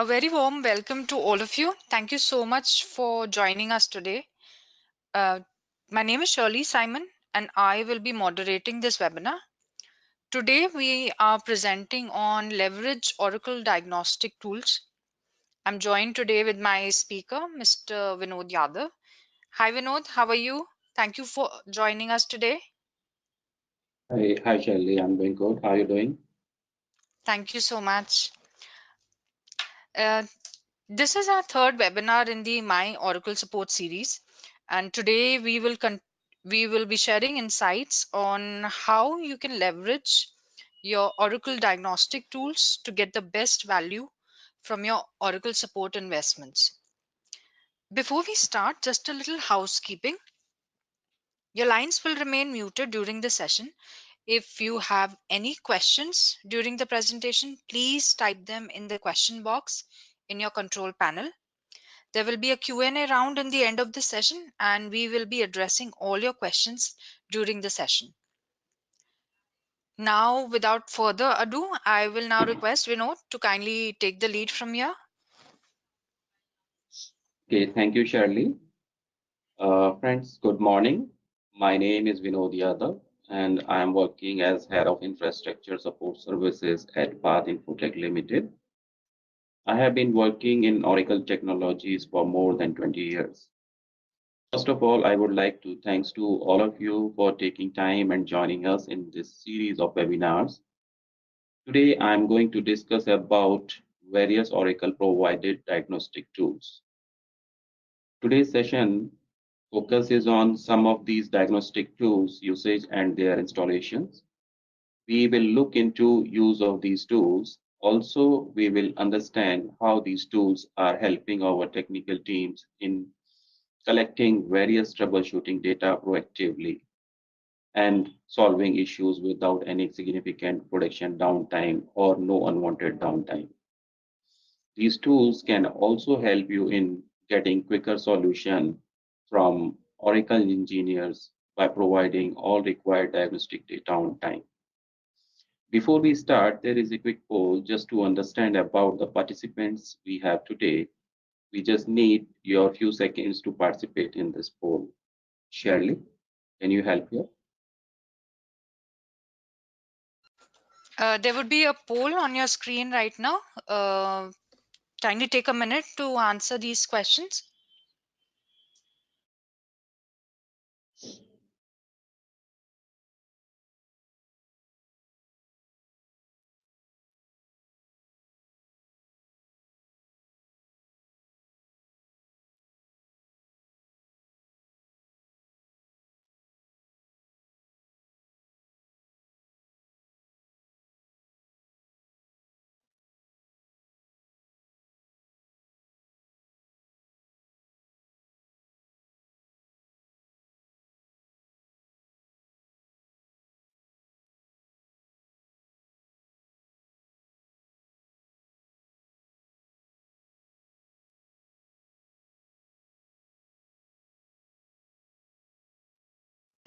A very warm welcome to all of you. Thank you so much for joining us today. Uh, my name is Shirley Simon, and I will be moderating this webinar. Today, we are presenting on Leverage Oracle Diagnostic Tools. I'm joined today with my speaker, Mr. Vinod Yadav. Hi, Vinod. How are you? Thank you for joining us today. Hi, Shirley. I'm doing good. How are you doing? Thank you so much. Uh, This is our third webinar in the My Oracle Support series, and today we will be sharing insights on how you can leverage your Oracle Diagnostic Tools to get the best value from your Oracle Support investments. Before we start, just a little housekeeping. Your lines will remain muted during the session. If you have any questions during the presentation, please type them in the question box in your control panel. There will be a Q&A round in the end of the session, and we will be addressing all your questions during the session. Now, without further ado, I will now request Vinod to kindly take the lead from here. Okay, thank you, Shirley. Friends, good morning. My name is Vinod Yadav, and I am working as Head of Infrastructure Support Services at pathinfotech Limited. I have been working in Oracle technologies for more than 20 years. First of all, I would like to thanks to all of you for taking time and joining us in this series of webinars. Today, I am going to discuss about various Oracle provided diagnostic tools. Today's session focuses on some of these diagnostic tools usage and their installations. We will look into use of these tools. Also, we will understand how these tools are helping our technical teams in collecting various troubleshooting data proactively and solving issues without any significant production downtime or no unwanted downtime. These tools can also help you in getting quicker solution from Oracle engineers by providing all required diagnostic data on time. Before we start, there is a quick poll just to understand about the participants we have today. We just need your few seconds to participate in this poll. Shirley, can you help here? There would be a poll on your screen right now. Kindly take a minute to answer these questions.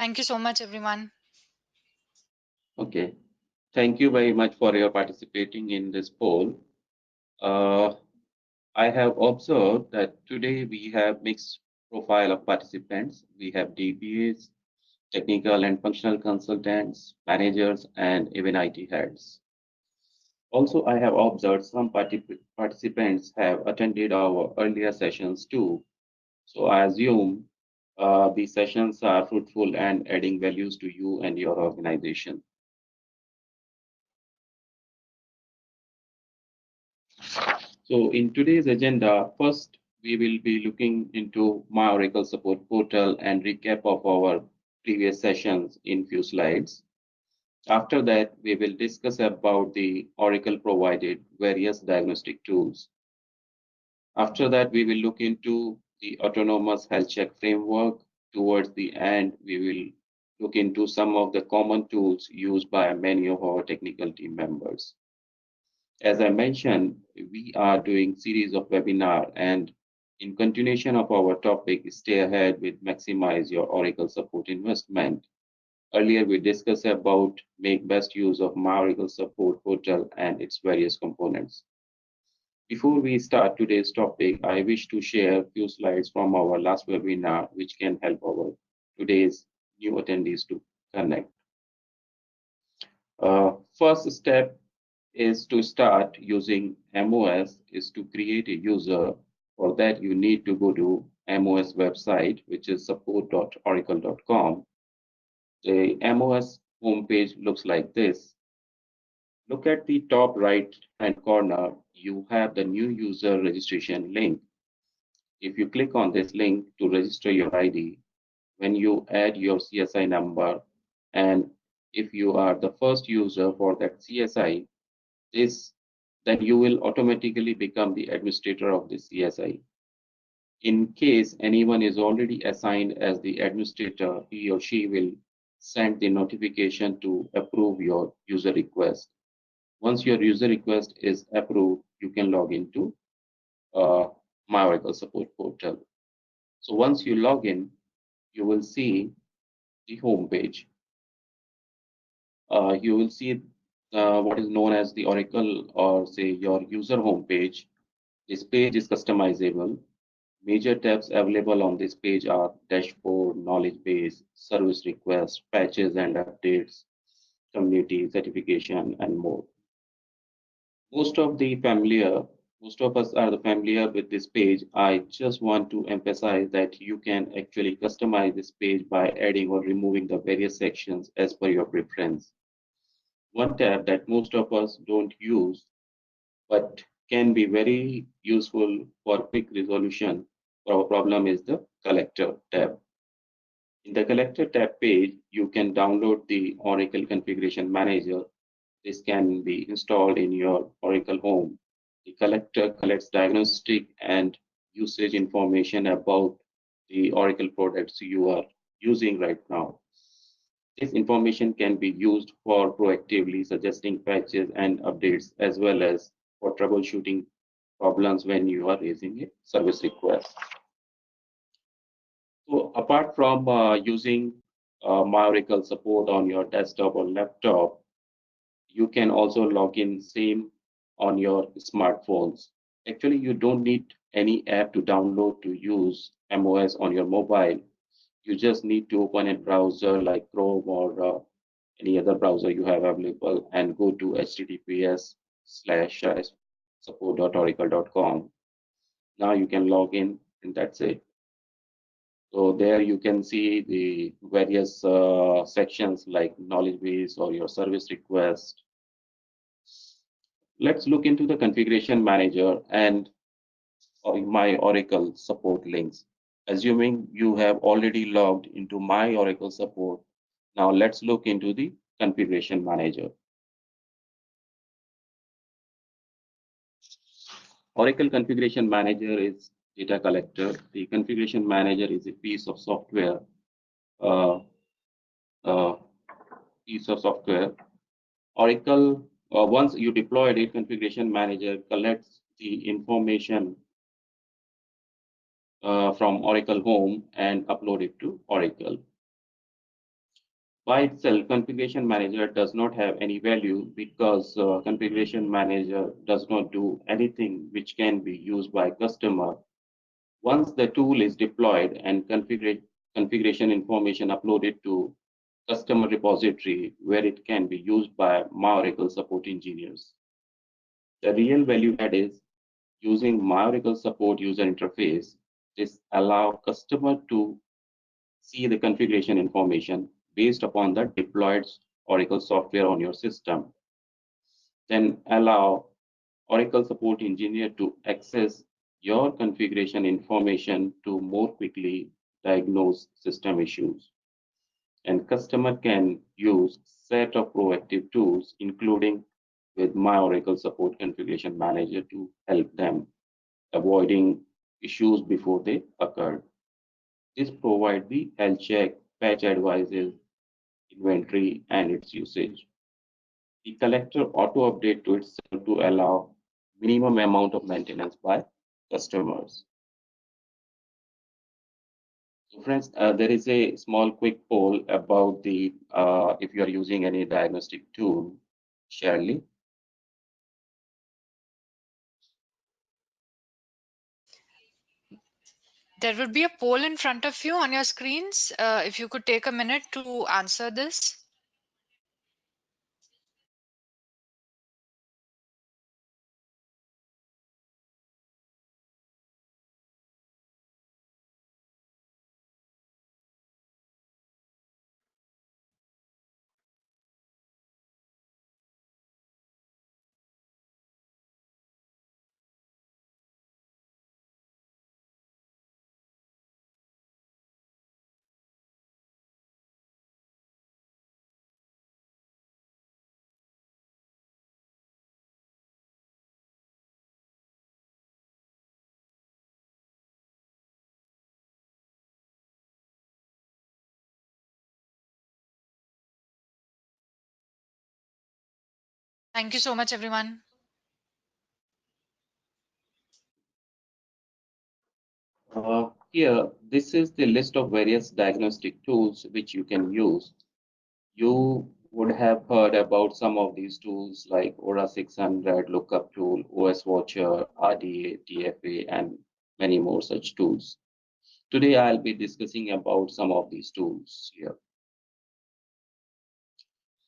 Thank you so much, everyone. Okay. Thank you very much for your participating in this poll. Uh, I have observed that today we have mixed profile of participants. We have DBAs, technical and functional consultants, managers, and even IT heads. Also, I have observed some participants have attended our earlier sessions too. So I assume these sessions are fruitful and adding values to you and your organization. So in today's agenda, first, we will be looking into My Oracle Support Portal and recap of our previous sessions in few slides. After that, we will discuss about the Oracle provided various diagnostic tools. After that, we will look into the autonomous health check framework. Towards the end, we will look into some of the common tools used by many of our technical team members. As I mentioned, we are doing series of webinar, and in continuation of our topic, stay ahead with maximize your Oracle support investment. Earlier, we discussed about make best use of My Oracle Support Portal and its various components. Before we start today's topic, I wish to share a few slides from our last webinar, which can help our today's new attendees to connect. First step is to start using MOS is to create a user. For that, you need to go to MOS website, which is support.oracle.com. The MOS homepage looks like this. Look at the top right hand corner. You have the new user registration link. If you click on this link to register your ID, when you add your CSI number, and if you are the first user for that CSI, this then you will automatically become the administrator of the CSI. In case anyone is already assigned as the administrator, he or she will send the notification to approve your user request. Once your user request is approved, you can log into uh, My Oracle Support Portal. So once you log in, you will see the home page. You will see what is known as the Oracle or say your user home page. This page is customizable. Major tabs available on this page are dashboard, knowledge base, service requests, patches and updates, community, certification, and more. Most of the familiar, most of us are familiar with this page. I just want to emphasize that you can actually customize this page by adding or removing the various sections as per your preference. One tab that most of us don't use but can be very useful for quick resolution for our problem is the collector tab. In the collector tab page, you can download the Oracle Configuration Manager. This can be installed in your Oracle home. The collector collects diagnostic and usage information about the Oracle products you are using right now. This information can be used for proactively suggesting patches and updates as well as for troubleshooting problems when you are raising a service request. So apart from using My Oracle support on your desktop or laptop, you can also log in same on your smartphones. Actually, you don't need any app to download to use MOS on your mobile. You just need to open a browser like Chrome or any other browser you have available and go to https://support.oracle.com. Now you can log in and that's it. So there you can see the various sections like knowledge base or your service request. Let's look into the configuration manager and my Oracle support links. Assuming you have already logged into my Oracle support, now let's look into the configuration manager. Oracle Configuration Manager is data collector. The Configuration Manager is a uh, uh, piece of software. Oracle, once you deploy it, Configuration Manager collects the information from Oracle Home and upload it to Oracle. By itself, Configuration Manager does not have any value because Configuration Manager does not do anything which can be used by customer. Once the tool is deployed and configuration information uploaded to customer repository where it can be used by My Oracle support engineers. The real value add is using My Oracle support user interface. This allow customer to see the configuration information based upon the deployed Oracle software on your system. Then allow Oracle support engineer to access your configuration information to more quickly diagnose system issues. And customer can use set of proactive tools, including with My Oracle Support Configuration Manager to help them avoiding issues before they occur. This provides the health check, patch advices, inventory, and its usage. The collector auto update to itself to allow minimum amount of maintenance by customers. So friends, there is a small quick poll about the if you are using any diagnostic tool, Shirley. There would be a poll in front of you on your screens. If you could take a minute to answer this. Thank you so much, everyone. Here, this is the list of various diagnostic tools which you can use. You would have heard about some of these tools like Aura 600, Lookup Tool, OS Watcher, RDA, TFA, and many more such tools. Today, I'll be discussing about some of these tools here.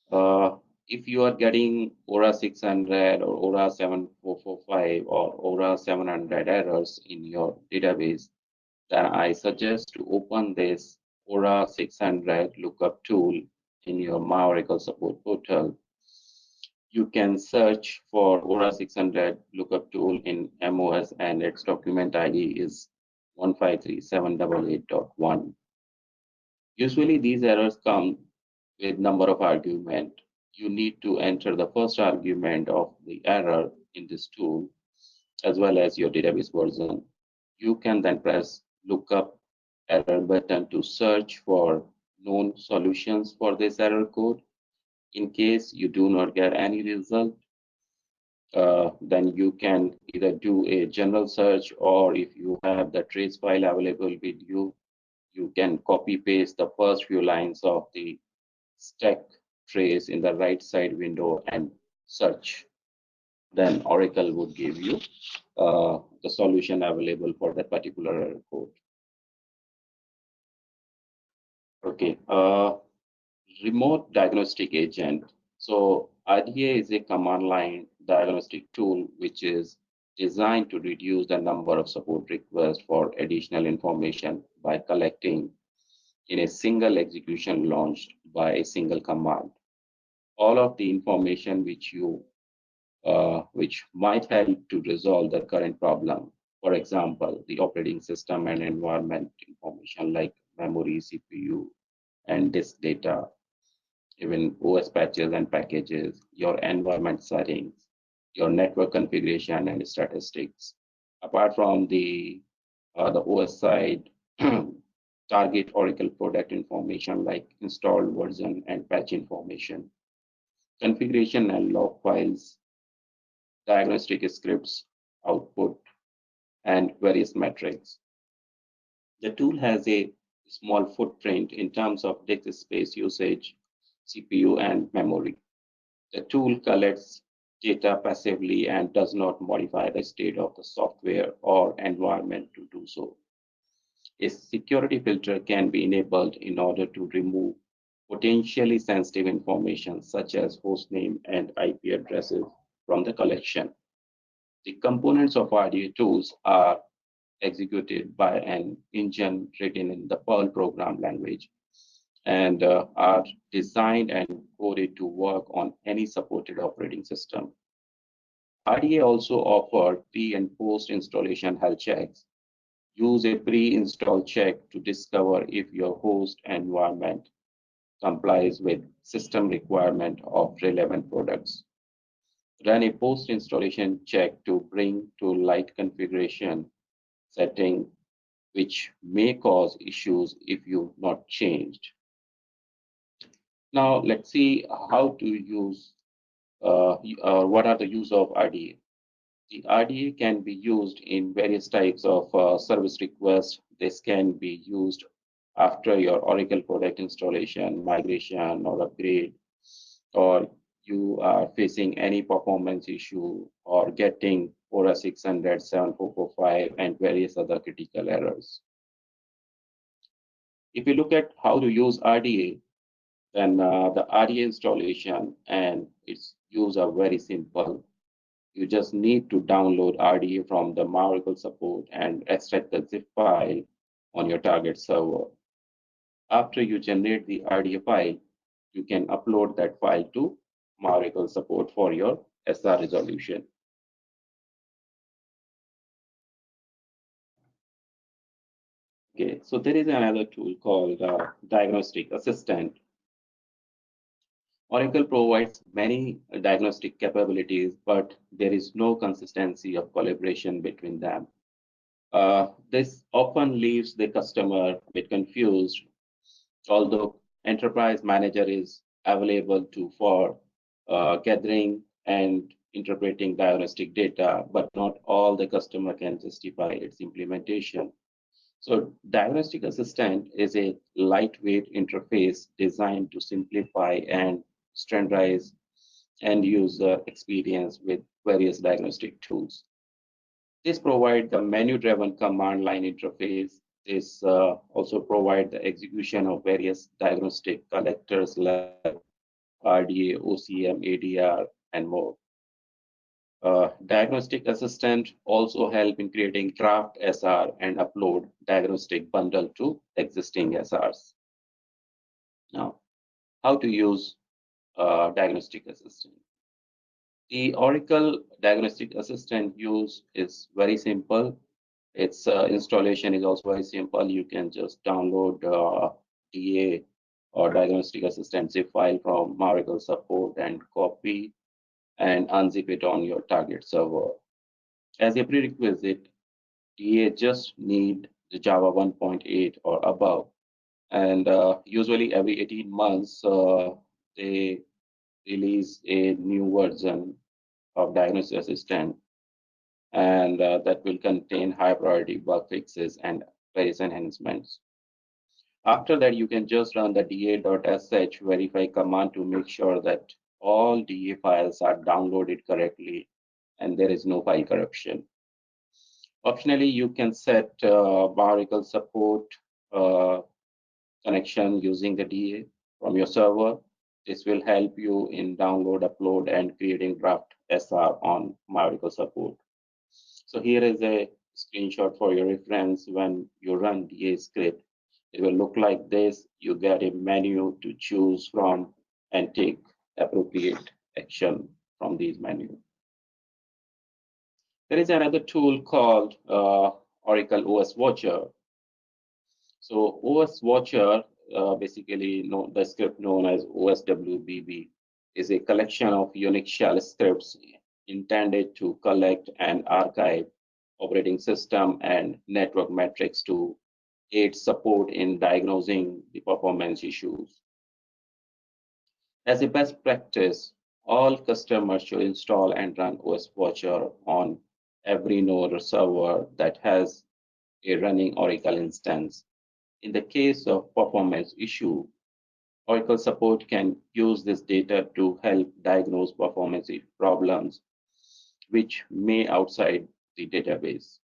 Uh, if you are getting Aura 600 or Aura 7445 or Aura 700 errors in your database, then I suggest to open this Aura 600 lookup tool in your My Oracle support portal. You can search for Aura 600 lookup tool in MOS and its document ID is 153.788.1. Usually these errors come with number of argument. You need to enter the first argument of the error in this tool as well as your database version. You can then press lookup error button to search for known solutions for this error code. In case you do not get any result, then you can either do a general search, or if you have the trace file available with you, you can copy paste the first few lines of the stack trace in the right side window and search. Then Oracle would give you the solution available for that particular error code. Okay, remote diagnostic agent. So RDA is a command line diagnostic tool which is designed to reduce the number of support requests for additional information by collecting in a single execution launched by a single command. All of the information which might help to resolve the current problem. For example, the operating system and environment information like memory, CPU, and disk data, even OS patches and packages, your environment settings, your network configuration and statistics. Apart from the OS side, target Oracle product information like installed version and patch information, configuration and log files, diagnostic scripts, output, and various metrics. The tool has a small footprint in terms of disk space usage, CPU, and memory. The tool collects data passively and does not modify the state of the software or environment to do so. A security filter can be enabled in order to remove potentially sensitive information such as hostname and IP addresses from the collection. The components of RDA tools are executed by an engine written in the Perl program language and are designed and coded to work on any supported operating system. RDA also offers pre and post installation health checks. Use a pre-install check to discover if your host environment complies with system requirement of relevant products. Run a post-installation check to bring to light configuration setting which may cause issues if you've not changed. Now let's see how to use what are the use of RDA. The RDA can be used in various types of service requests. This can be used after your Oracle product installation, migration, or upgrade, or you are facing any performance issue or getting Aura 600, 7445, and various other critical errors. If you look at how to use RDA, then the RDA installation and its use are very simple. You just need to download RDA from the Oracle support and extract the zip file on your target server. After you generate the RDA file, you can upload that file to Oracle support for your SR resolution. Okay, so there is another tool called Diagnostic Assistant. Oracle provides many diagnostic capabilities, but there is no consistency of collaboration between them. This often leaves the customer a bit confused, although Enterprise Manager is available to for gathering and interpreting diagnostic data, but not all the customer can justify its implementation. So Diagnostic Assistant is a lightweight interface designed to simplify and standardize end user experience with various diagnostic tools. This provides the menu-driven command line interface. This also provides the execution of various diagnostic collectors like RDA, OCM, ADR, and more. Diagnostic Assistant also help in creating draft SR and upload diagnostic bundle to existing SRs. Now, how to use Diagnostic Assistant? The Oracle Diagnostic Assistant use is very simple. Its installation is also very simple. You can just download DA or Diagnostic Assistant zip file from Oracle support and copy and unzip it on your target server. As a prerequisite, DA just need the Java 1.8 or above, and usually every 18 months they release a new version of Diagnostic Assistant, and that will contain high priority bug fixes and various enhancements. After that, you can just run the da.sh verify command to make sure that all DA files are downloaded correctly and there is no file corruption. Optionally, you can set Oracle support uh, connection using the DA from your server. This will help you in download, upload, and creating draft SR on Oracle support. So here is a screenshot for your reference. When you run DA script, it will look like this. You get a menu to choose from and take appropriate action from these menus. There is another tool called Oracle OS Watcher. So OS Watcher, basically the script known as OSWBB, is a collection of Unix shell scripts intended to collect and archive operating system and network metrics to aid support in diagnosing the performance issues. As a best practice, all customers should install and run OS Watcher on every node or server that has a running Oracle instance. In the case of performance issue, Oracle support can use this data to help diagnose performance problems which may outside the database.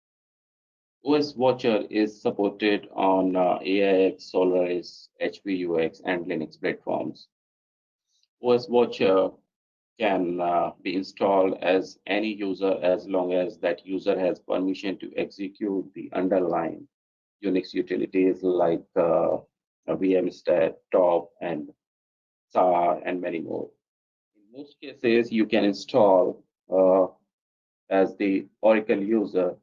OS Watcher is supported on AIX, Solaris, HPUX, and Linux platforms. OS Watcher can be installed as any user as long as that user has permission to execute the underlying Unix utilities like VMstat, top, and SAR, and many more. In most cases, you can install as the Oracle user.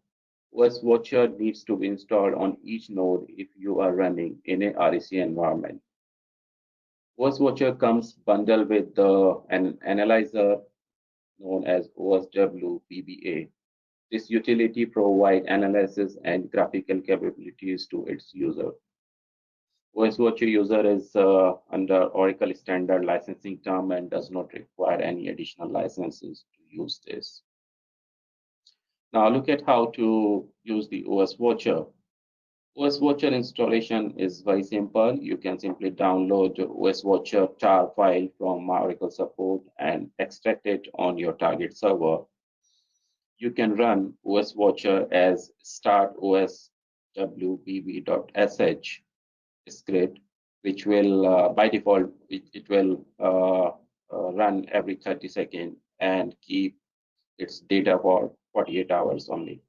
OS Watcher needs to be installed on each node if you are running in a REC environment. OS Watcher comes bundled with an analyzer known as OSWBBA. This utility provides analysis and graphical capabilities to its user. OS Watcher user is under Oracle standard licensing term and does not require any additional licenses to use this. Now look at how to use the OS Watcher. OS Watcher installation is very simple. You can simply download the OS Watcher tar file from Oracle support and extract it on your target server. You can run OS Watcher as start oswbb.sh. script, which will, by default, it will run every 30 seconds and keep its data for 48 hours only.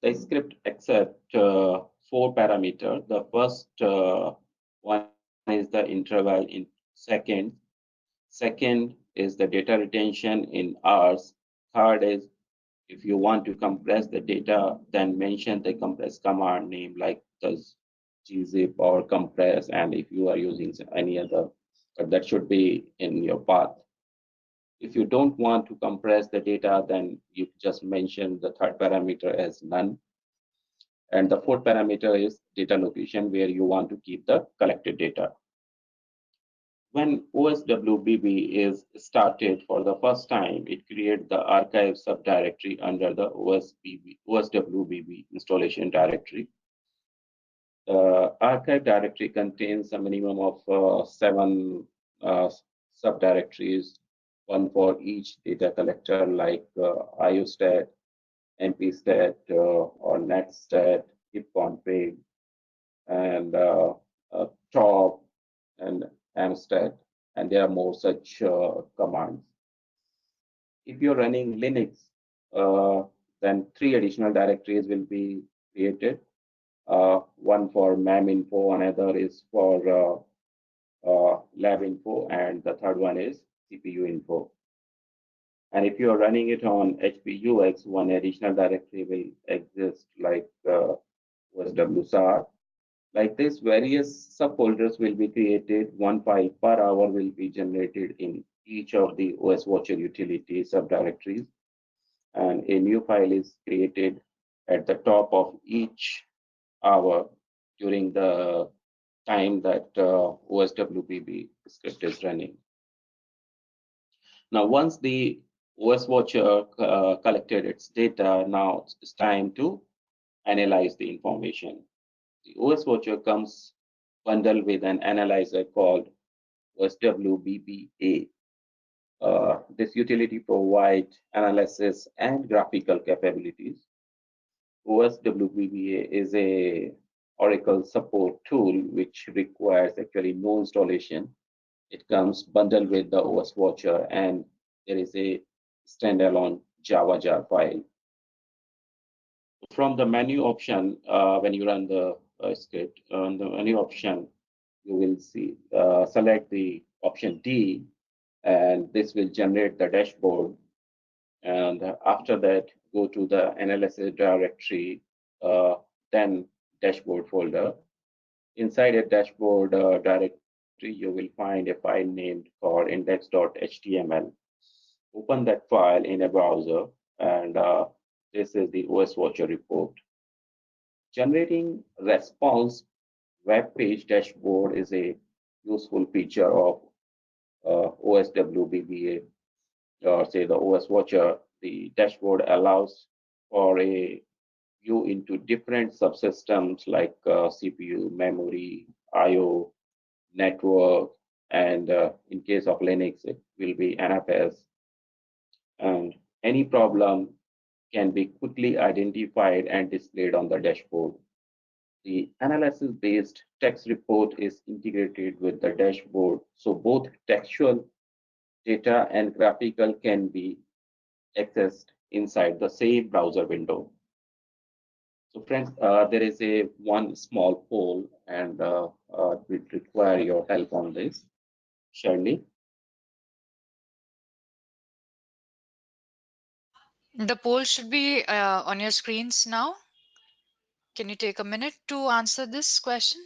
The script accepts four parameters. The first one is the interval in seconds. Second is the data retention in hours. Third is if you want to compress the data, then mention the compress command name like does gzip or compress, and if you are using any other, but that should be in your path. If you don't want to compress the data, then you just mention the third parameter as none. And the fourth parameter is data location, where you want to keep the collected data. When OSWBB is started for the first time, it creates the archive subdirectory under the OSWBB installation directory. The archive directory contains a minimum of seven subdirectories, one for each data collector like IOStat, MPStat, or NetStat, HipConfig, and top and amstat, and there are more such commands. If you're running Linux, then three additional directories will be created. One for MEM info, another is for lab info, and the third one is CPU info. And if you're running it on HPUX, one additional directory will exist like OSWSAR. Like this, various subfolders will be created. One file per hour will be generated in each of the OS Watcher utility subdirectories, and a new file is created at the top of each hour during the time that OSWBB script is running. Now, once the OS Watcher collected its data, now it's time to analyze the information. The OS Watcher comes bundled with an analyzer called OSWBBA. This utility provides analysis and graphical capabilities. OSWBBA is a Oracle support tool which requires actually no installation. It comes bundled with the OS Watcher, and there is a standalone Java jar file. From the menu option, when you run the script, on the menu option, you will see select the option D, and this will generate the dashboard. And after that, go to the analysis directory, then dashboard folder. Inside a dashboard directory, you will find a file named called index.html. Open that file in a browser, and this is the OS Watcher report. Generating response web page dashboard is a useful feature of OSWBBA, or say the OS Watcher. The dashboard allows for a view into different subsystems like CPU, memory, IO, network, and in case of Linux, it will be NFS. And any problem can be quickly identified and displayed on the dashboard. The analysis-based text report is integrated with the dashboard, so both textual data and graphical can be accessed inside the same browser window. So friends, there is a one small poll, and we require your help on this. Shirley, The poll should be on your screens now. Can you take a minute to answer this question?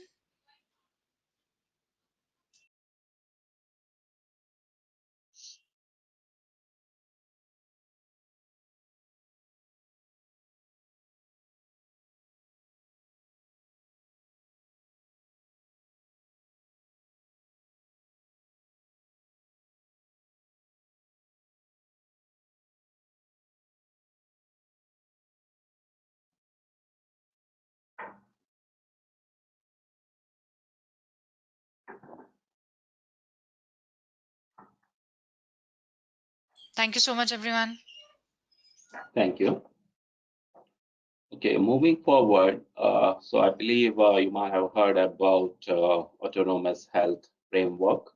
Thank you so much, everyone. thank you. Okay, moving forward, so I believe you might have heard about autonomous health framework.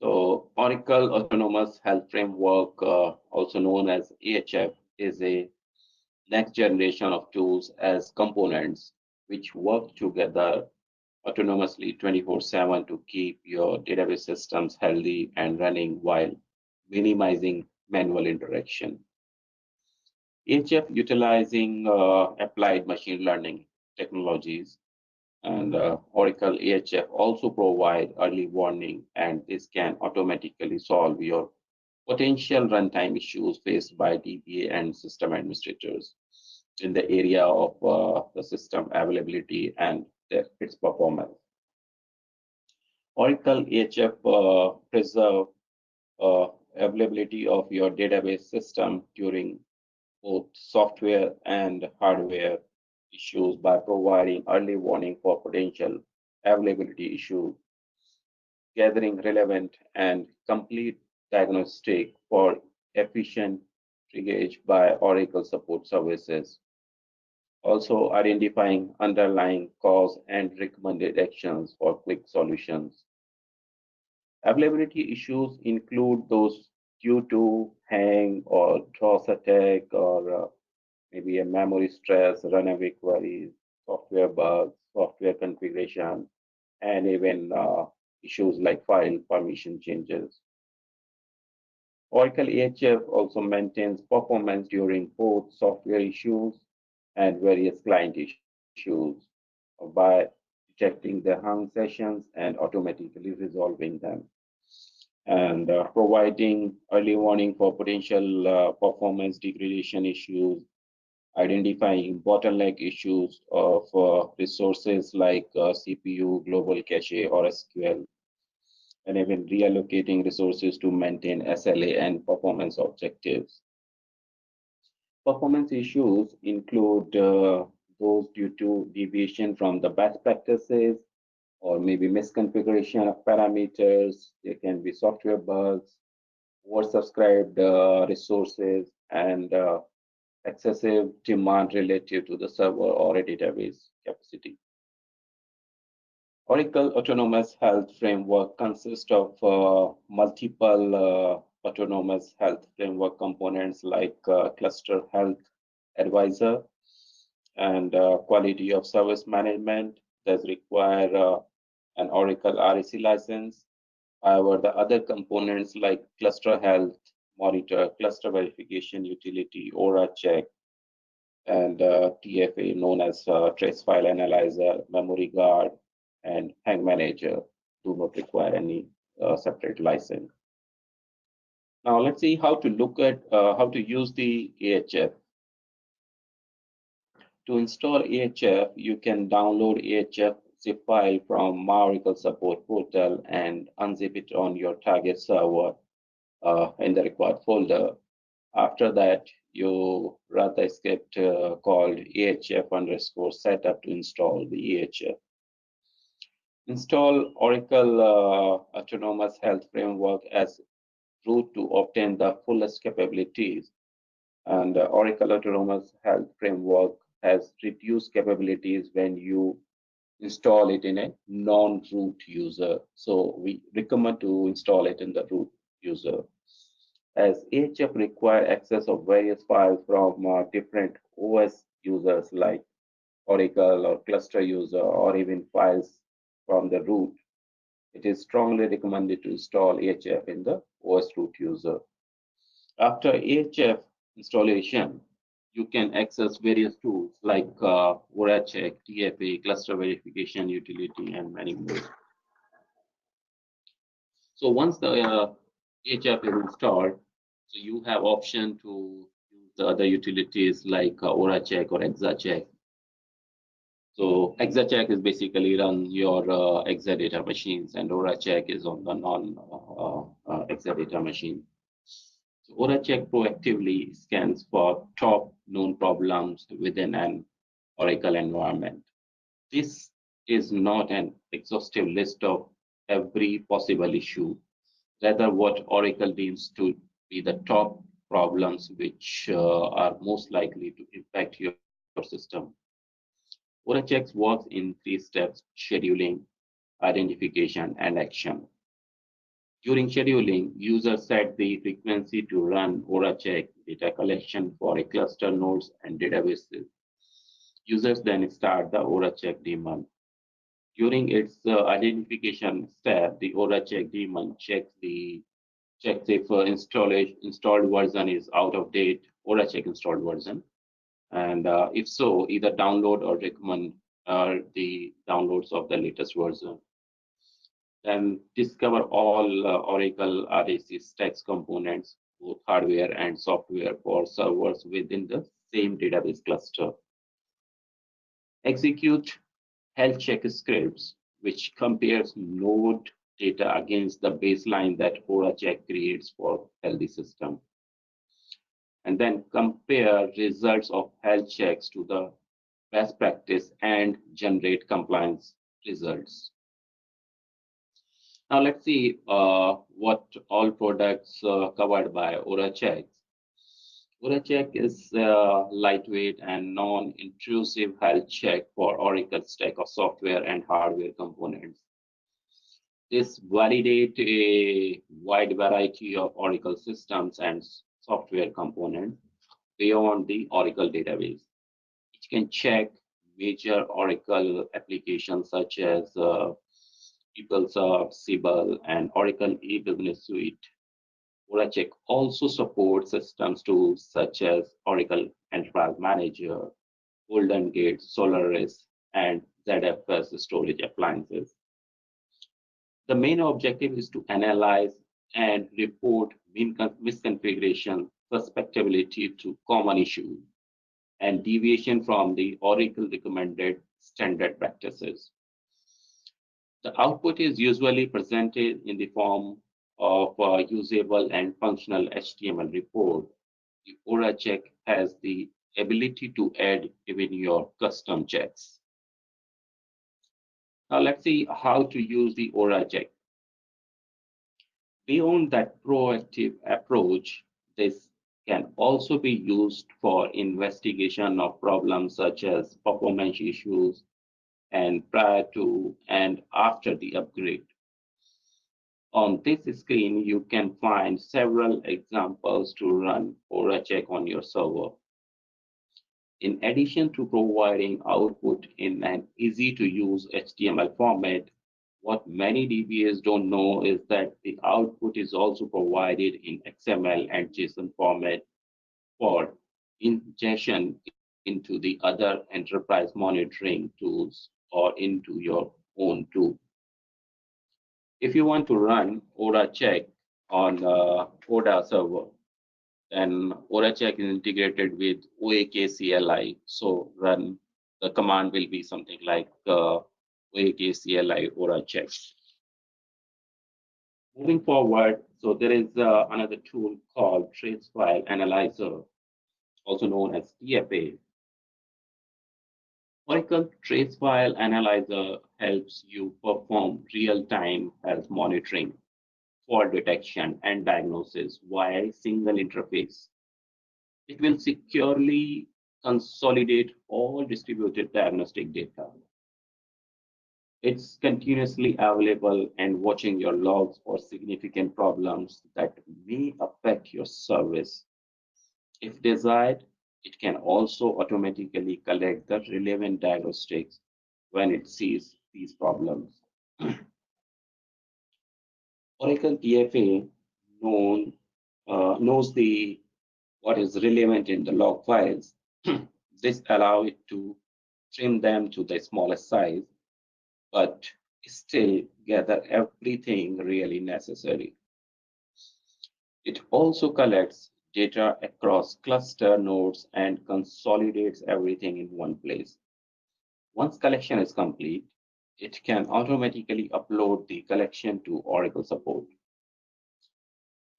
So Oracle Autonomous Health Framework, also known as AHF, is a next generation of tools as components which work together autonomously 24/7 to keep your database systems healthy and running while minimizing manual interaction. AHF utilizing applied machine learning technologies and Oracle AHF also provide early warning, and this can automatically solve your potential runtime issues faced by DBA and system administrators in the area of the system availability and its performance. Oracle AHF preserve availability of your database system during both software and hardware issues by providing early warning for potential availability issues, gathering relevant and complete diagnostic for efficient triage by Oracle support services, also identifying underlying cause and recommended actions for quick solutions. Availability issues include those due to hang or DOS attack or maybe a memory stress, runaway queries, software bugs, software configuration, and even issues like file permission changes. Oracle AHF also maintains performance during both software issues and various client issues by detecting the hung sessions and automatically resolving them and providing early warning for potential performance degradation issues, identifying bottleneck issues of resources like CPU, global cache, or SQL, and even reallocating resources to maintain SLA and performance objectives. Performance issues include those due to deviation from the best practices or maybe misconfiguration of parameters. There can be software bugs, oversubscribed resources, and excessive demand relative to the server or a database capacity. Oracle Autonomous Health Framework consists of multiple autonomous health framework components like Cluster Health Advisor and Quality of Service Management that require an Oracle REC license. However, the other components like Cluster Health Monitor, Cluster Verification Utility, orachk, and TFA, known as Trace File Analyzer, Memory Guard, and Hang Manager, do not require any separate license. Now let's see how to look at how to use the AHF. To install AHF, you can download AHF zip file from My Oracle Support Portal and unzip it on your target server in the required folder. After that, you run the script called ahf underscore setup to install the AHF. Install Oracle Autonomous Health Framework as root to obtain the fullest capabilities. And Oracle Autonomous Health Framework has reduced capabilities when you install it in a non-root user. So we recommend to install it in the root user. As AHF require access of various files from different OS users like Oracle or cluster user or even files from the root, it is strongly recommended to install AHF in the OS root user. After AHF installation, you can access various tools like orachk, TFA, cluster verification utility, and many more. So once the AHF is installed, so you have option to use the other utilities like orachk or exachk. So exachk is basically run your exadata machines, and orachk is on the non-exadata machine. So orachk proactively scans for top known problems within an Oracle environment. This is not an exhaustive list of every possible issue, rather what Oracle deems to be the top problems which are most likely to impact your system. Orachex works in three steps: scheduling, identification, and action. During scheduling, users set the frequency to run orachk data collection for a cluster nodes and databases. Users then start the orachk daemon. During its identification step, the orachk daemon checks if installed version is out of date, orachk installed version, and if so, either download or recommend the downloads of the latest version. Then discover all Oracle RAC stacks components, both hardware and software for servers within the same database cluster. Execute health check scripts, which compares node data against the baseline that orachk creates for healthy system. And then compare results of health checks to the best practice and generate compliance results. Now let's see what all products covered by orachk. Orachk is a lightweight and non-intrusive health check for Oracle stack of software and hardware components. This validates a wide variety of Oracle systems and software components beyond the Oracle database. It can check major Oracle applications such as PeopleSoft, Siebel, and Oracle E-Business Suite. Orachk also supports systems tools such as Oracle Enterprise Manager, Golden Gate, Solaris, and ZFS storage appliances. The main objective is to analyze and report misconfiguration, susceptibility to common issues, and deviation from the Oracle recommended standard practices. The output is usually presented in the form of a usable and functional HTML report. The orachk has the ability to add even your custom checks. Now let's see how to use the orachk. Beyond that proactive approach, this can also be used for investigation of problems such as performance issues and prior to and after the upgrade. On this screen, you can find several examples to run orachk on your server. In addition to providing output in an easy-to-use HTML format, what many DBAs don't know is that the output is also provided in XML and JSON format for ingestion into the other enterprise monitoring tools or into your own tool. If you want to run orachk on ODA server, then orachk is integrated with OAK CLI. So run the command will be something like OAK CLI orachk. Moving forward, so there is another tool called Trace File Analyzer, also known as TFA. Oracle Trace File Analyzer helps you perform real-time health monitoring, fault detection, and diagnosis via a single interface. It will securely consolidate all distributed diagnostic data. It's continuously available and watching your logs for significant problems that may affect your service. If desired, it can also automatically collect the relevant diagnostics when it sees these problems. Oracle TFA known, knows what is relevant in the log files. This allows it to trim them to the smallest size, but still gather everything really necessary. It also collects data across cluster nodes and consolidates everything in one place. Once collection is complete, it can automatically upload the collection to Oracle support.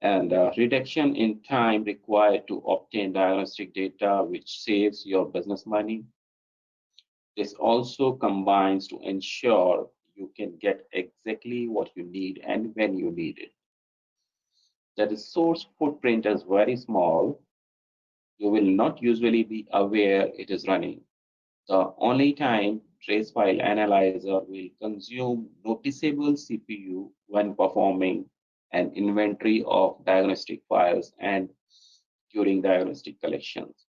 And reduction in time required to obtain diagnostic data, which saves your business money. This also combines to ensure you can get exactly what you need and when you need it. The resource footprint is very small. You will not usually be aware it is running. The only time trace file analyzer will consume noticeable CPU when performing an inventory of diagnostic files and during diagnostic collections.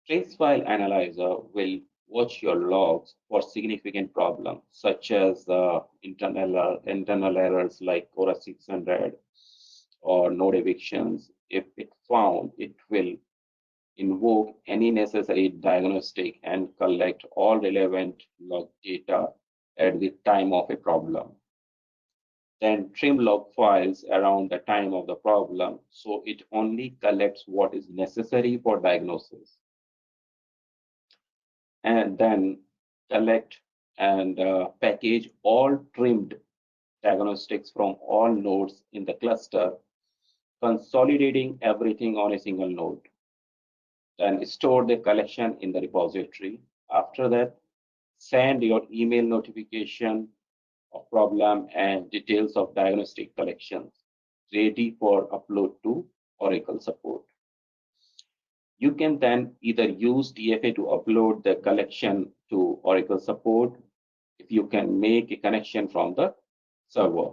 Trace file analyzer will watch your logs for significant problems such as internal errors like Cora 600 or node evictions. If it found, it will invoke any necessary diagnostic and collect all relevant log data at the time of a problem. Then trim log files around the time of the problem so it only collects what is necessary for diagnosis. And then collect and package all trimmed diagnostics from all nodes in the cluster, consolidating everything on a single node. Then store the collection in the repository. After that, send your email notification of problem and details of diagnostic collections ready for upload to Oracle support. You can then either use DFA to upload the collection to Oracle support if you can make a connection from the server,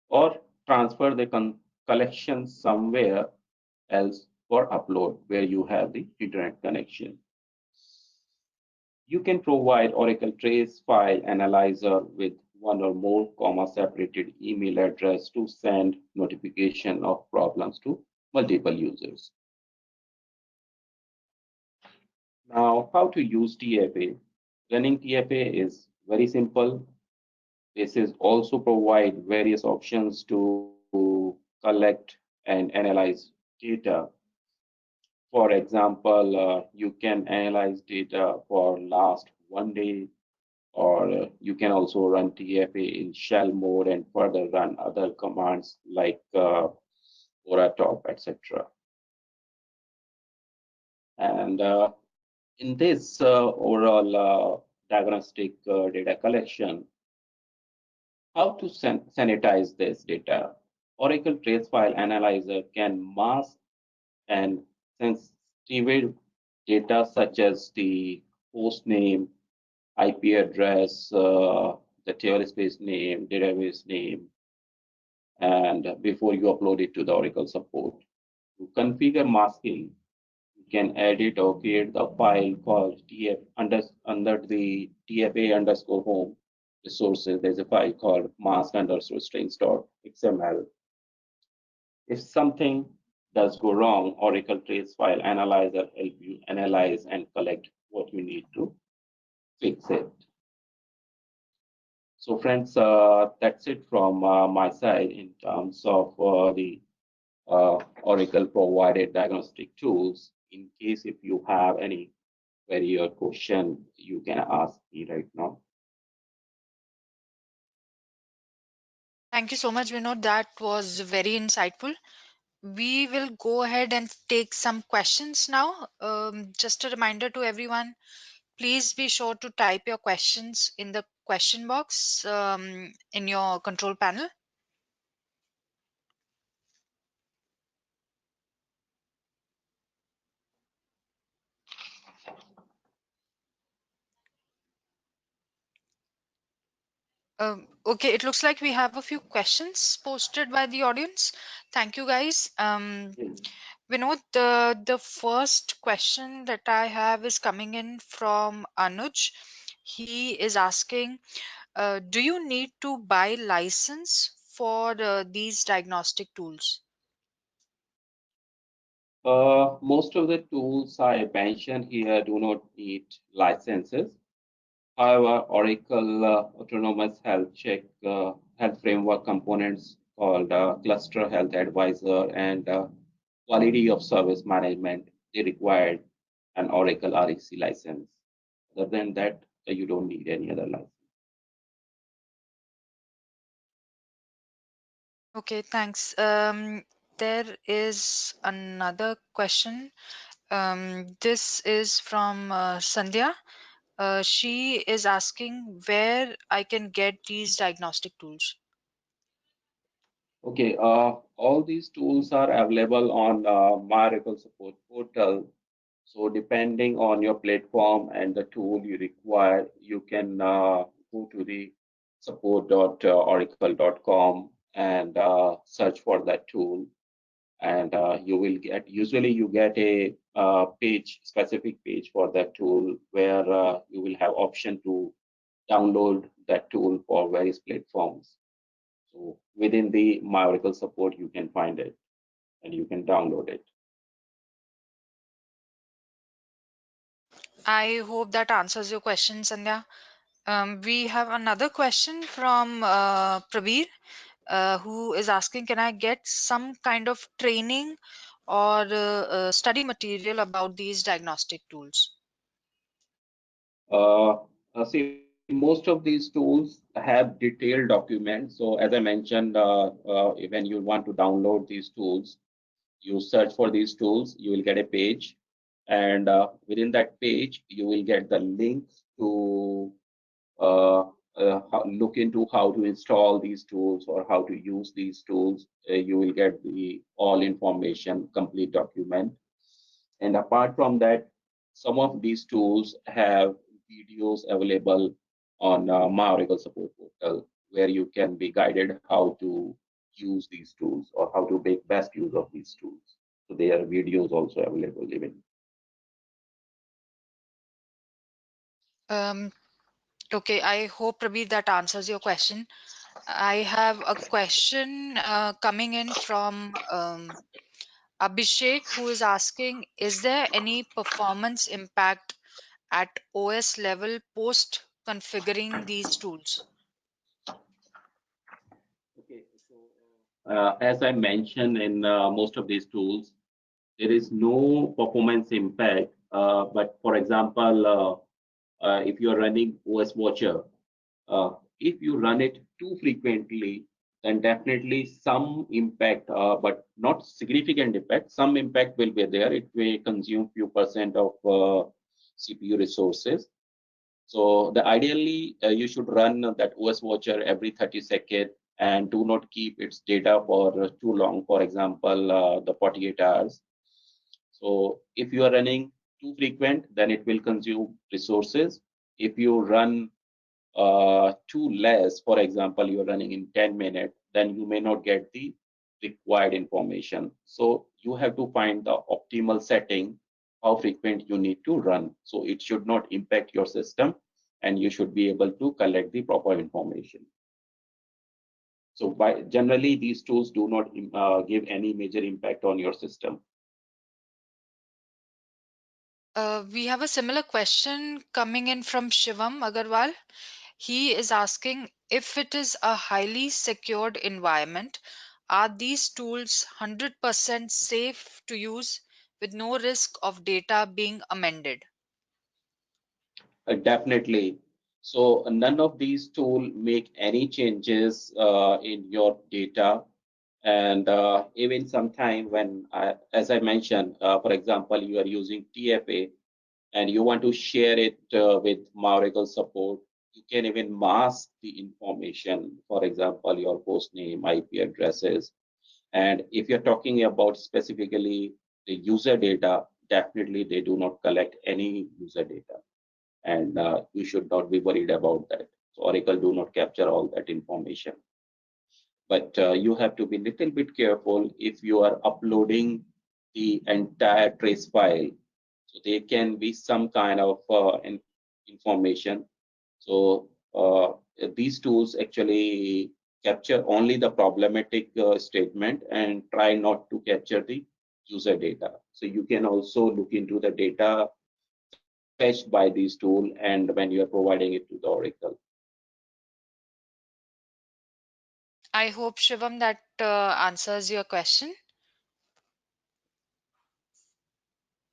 or transfer the collection somewhere else for upload where you have the internet connection. You can provide Oracle Trace File Analyzer with one or more comma separated email address to send notification of problems to multiple users. Now, how to use TFA? Running TFA is very simple. This is also provide various options to collect and analyze data. For example, you can analyze data for last 1 day, or you can also run TFA in shell mode and further run other commands like orachk, etc. And in this overall diagnostic data collection, how to sanitize this data? Oracle Trace File Analyzer can mask and sensitive data such as the host name, IP address, the table space name, database name, and before you upload it to the Oracle support. To configure masking, you can edit or create the file called under the TFA underscore home resources. There's a file called mask underscore strings.xml. If something does go wrong, Oracle Trace File Analyzer help you analyze and collect what you need to fix it. So friends, that's it from my side in terms of the Oracle provided diagnostic tools. In case if you have any query or question, you can ask me right now. Thank you so much, Vinod. That was very insightful. We will go ahead and take some questions now. Just a reminder to everyone, please be sure to type your questions in the question box in your control panel. Okay, it looks like we have a few questions posted by the audience. Thank you, guys. Vinod, the first question that I have is coming in from Anuj. He is asking, do you need to buy license for these diagnostic tools? Most of the tools I mentioned here do not need licenses. However, Oracle Autonomous Health Check Health Framework components called Cluster Health Advisor and Quality of Service Management, they required an Oracle REC license. Other than that, you don't need any other license. Okay, thanks. There is another question. This is from Sandhya. She is asking where I can get these diagnostic tools. Okay, all these tools are available on My Oracle Support portal. So depending on your platform and the tool you require, you can go to the support.oracle.com and search for that tool. And you will get, usually you get a page, specific page for that tool where you will have option to download that tool for various platforms. So within the My Oracle support, you can find it and you can download it. I hope that answers your question, Sandhya. We have another question from Prabir, who is asking, can I get some kind of training or study material about these diagnostic tools? See, most of these tools have detailed documents. So as I mentioned, when you want to download these tools, you search for these tools, you will get a page. And within that page, you will get the links to uh, look into how to install these tools or how to use these tools. You will get the all information, complete document. And apart from that, some of these tools have videos available on My Oracle Support Portal, where you can be guided how to use these tools or how to make best use of these tools. So there are videos also available even. Um, okay, I hope, Prabir, that answers your question. I have a question coming in from Abhishek, who is asking, is there any performance impact at OS level post configuring these tools? Okay, so as I mentioned in most of these tools, there is no performance impact. But for example, if you are running OS Watcher, if you run it too frequently, then definitely some impact, but not significant impact. Some impact will be there. It may consume few percent of CPU resources. So the ideally you should run that OS Watcher every 30 seconds and do not keep its data for too long. For example, the 48 hours. So if you are running too frequent, then it will consume resources. If you run too less, for example, you're running in 10 minutes, then you may not get the required information. So you have to find the optimal setting, how frequent you need to run. So it should not impact your system and you should be able to collect the proper information. So by generally, these tools do not give any major impact on your system. We have a similar question coming in from Shivam Agarwal. He is asking, if it is a highly secured environment, are these tools 100% safe to use with no risk of data being amended? Definitely. So none of these tools make any changes in your data. And even sometime when, as I mentioned, for example, you are using TFA and you want to share it with Oracle support, you can even mask the information. For example, your host name, IP addresses. And if you're talking about specifically the user data, definitely they do not collect any user data and you should not be worried about that. So Oracle do not capture all that information. But you have to be little bit careful if you are uploading the entire trace file. So there can be some kind of information. So these tools actually capture only the problematic statement and try not to capture the user data. So you can also look into the data fetched by these tools and when you are providing it to the Oracle. I hope, Shivam, that answers your question.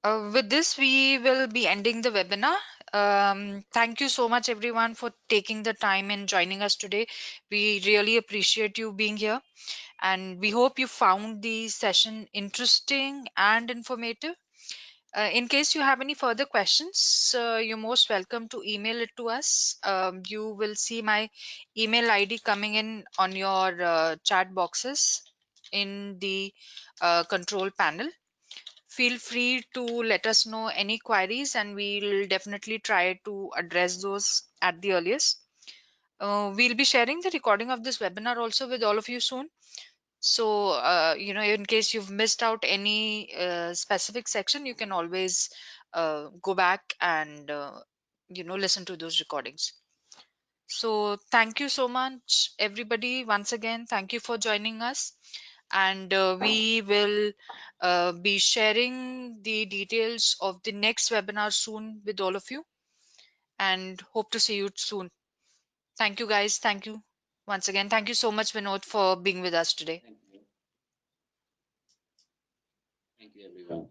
With this, we will be ending the webinar. Thank you so much, everyone, for taking the time and joining us today. We really appreciate you being here, and we hope you found the session interesting and informative. In case you have any further questions, you're most welcome to email it to us. You will see my email ID coming in on your chat boxes in the control panel. Feel free to let us know any queries, and we'll definitely try to address those at the earliest. We'll be sharing the recording of this webinar also with all of you soon. So, in case you've missed out any specific section, you can always go back and, listen to those recordings. So, thank you so much, everybody. Once again, thank you for joining us. And we will be sharing the details of the next webinar soon with all of you, and hope to see you soon. Thank you, guys. Thank you once again. Thank you so much, Vinod, for being with us today. Thank you. Thank you, everyone.